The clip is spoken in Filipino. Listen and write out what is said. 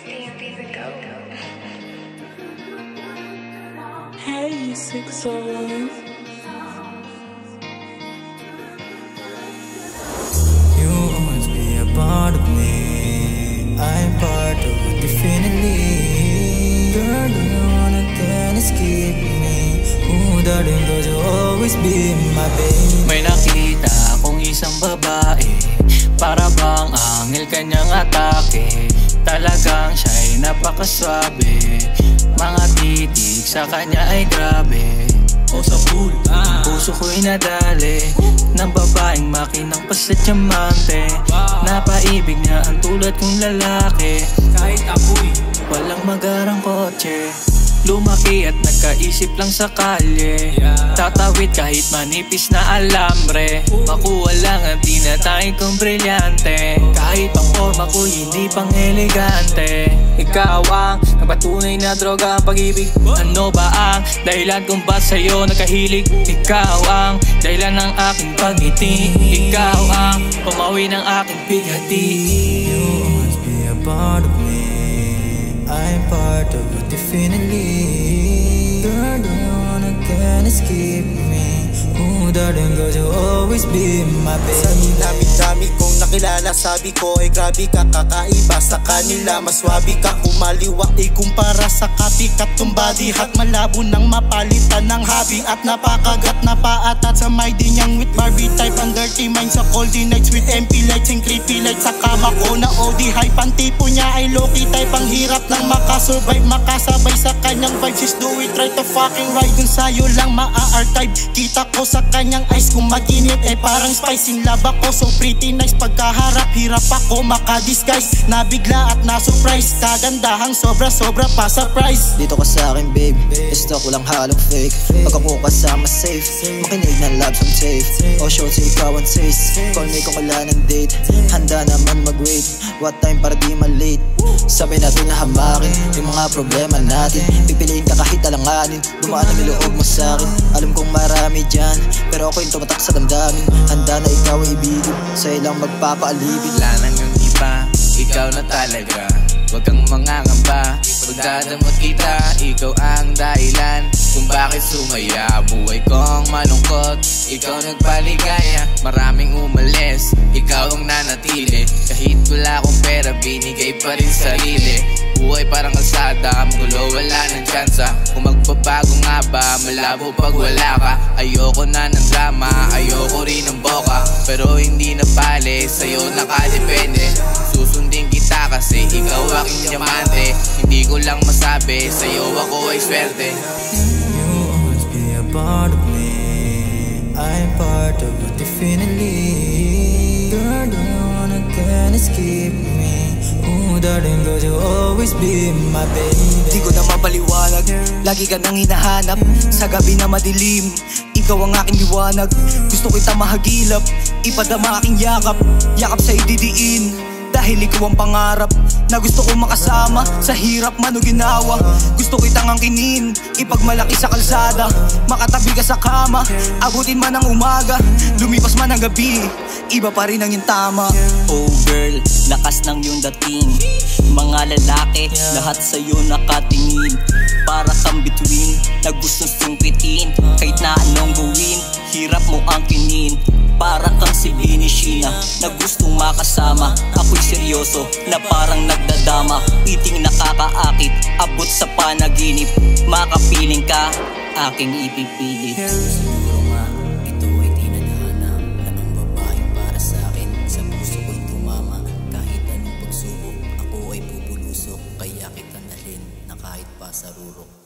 Hey, 601. You always be a part of me. I'm part of it definitely. Girl, do you wanna then escape me? Ooh, darling, cause you always be my baby. May nakita akong isang babae, para bang angel kanyang atake. Talagang siya'y napakaswabe, mga titig sa kanya ay grabe. O sa pool, ang puso ko'y nadali ng babaeng makinang pa sa diamante. Napaibig niya ang tulad kong lalaki, kahit ako'y walang magarang kotse. Lumaki at nagkaisip lang sa kalye, tatawid kahit manipis na alambre. Makuha lang ang tinatawag kong brilyante, kahit ang forma ko hindi pang elegante. Ikaw ang nagpatunay na droga ang pag-ibig. Ano ba ang dahilan kung ba't sa'yo nagkahilig? Ikaw ang dahilan ng aking pagngiti. Ikaw ang pumawi ng aking bigati. You always be a part of me. I'm part of it definitely. Girl, do you wanna then escape me? Ooh, darling, cause you always be my baby. Sa dinami-dami kong nakilala, sabi ko ay grabe ka, kakaiba sa kanila. Maswabi ka, kumaliwa, kumpara sa copycat kong body. Hat malabo nang mapalitan ng hobby. At napakagat na paatat sa may dinyang with Barbie type. Ang dirty mind sa coldie nights with MP lights and creepy lights sa kama ko na OD hype. Ang tipo niya ay low-key type. Ang hirap nang makasurvive, makasabay sa kanyang vibes. Just do it, try to fucking ride. Dun sa'yo lang maa-archive. Kita ko sa kanyang eyes kung maginit parang spice. In love ako, so pretty nice. Pagkaharap, hirap ako makadisguise. Nabigla at na-surprise, kagandahang sobra-sobra pa sa price. Dito ka sa akin babe, gusto ko lang halong fake. Pag ako kasama safe, makinig ng love song safe. O show sa ikaw ang taste, call me kung wala ng date. Handa naman mag-wait, what time para di ma-late. Sabay natin na hamakin yung mga problema natin. Pipiliin ka kahit alanganin, dumaan ang niloob mo sa'kin. Alam kong marami dyan, pero ako yung tumatak sa damdamin. Handa na ikaw ay ibigin, sa'yo lang magpapaalibin. Wala nang yung iba, ikaw na talaga. Huwag kang mangangamba, pagdadamot kita, ikaw ang dahilan kung bakit sumaya. Buhay kong malungkot, ikaw nagpaligaya. Maraming umalis, ikaw ang nanatili. Kahit wala akong pera, binigay pa rin sarili. Buhay parang kalsada, magulo wala ng tsansa. Kung magbabago nga ba, malabo pag wala ka. Ayoko na ng drama, ayoko rin ng boka. Pero hindi na bale, sa'yo nakadepende. Susundin kita kasi ikaw aking diamante. Hindi ko lang masabi, sa'yo ako ay swerte. You always be a part of me. I'm part of it definitely. Girl, do you wanna then escape me? Ooh, darling, cause you always be my baby. Di ko na mapaliwanag, lagi ka nang hinahanap. Sa gabi na madilim, ikaw ang aking liwanag. Gusto kita mahagilap, ipadama aking yakap. Yakap sa'y didiin, dahil ikaw ang pangarap na gusto kong makasama. Sa hirap man o ginawa, gusto kitang angkinin, ipagmalaki sa kalsada. Makatabi ka sa kama, abutin man ang umaga, lumipas man ang gabi, iba pa rin ang iyong tama. Oh girl, lakas ng iyong dating. Mga lalaki, lahat sa'yo nakatingin. Para kang bituin, na gustong sungkitin. Kahit na anong gawin, hirap mo angkinin. Para kang si Binishina, na gustong makasama. Ako'y seryoso, na parang nagdadama. Iting nakakaakit, abot sa panaginip. Makapiling ka, aking ipipilit. Siguro nga, ito ay tinadhana na ang babaeng para sa akin. Sa puso ko'y tumama, kahit anong pagsubok, ako ay pupulusok. Kaya kita nalin, na kahit pa sa rurok.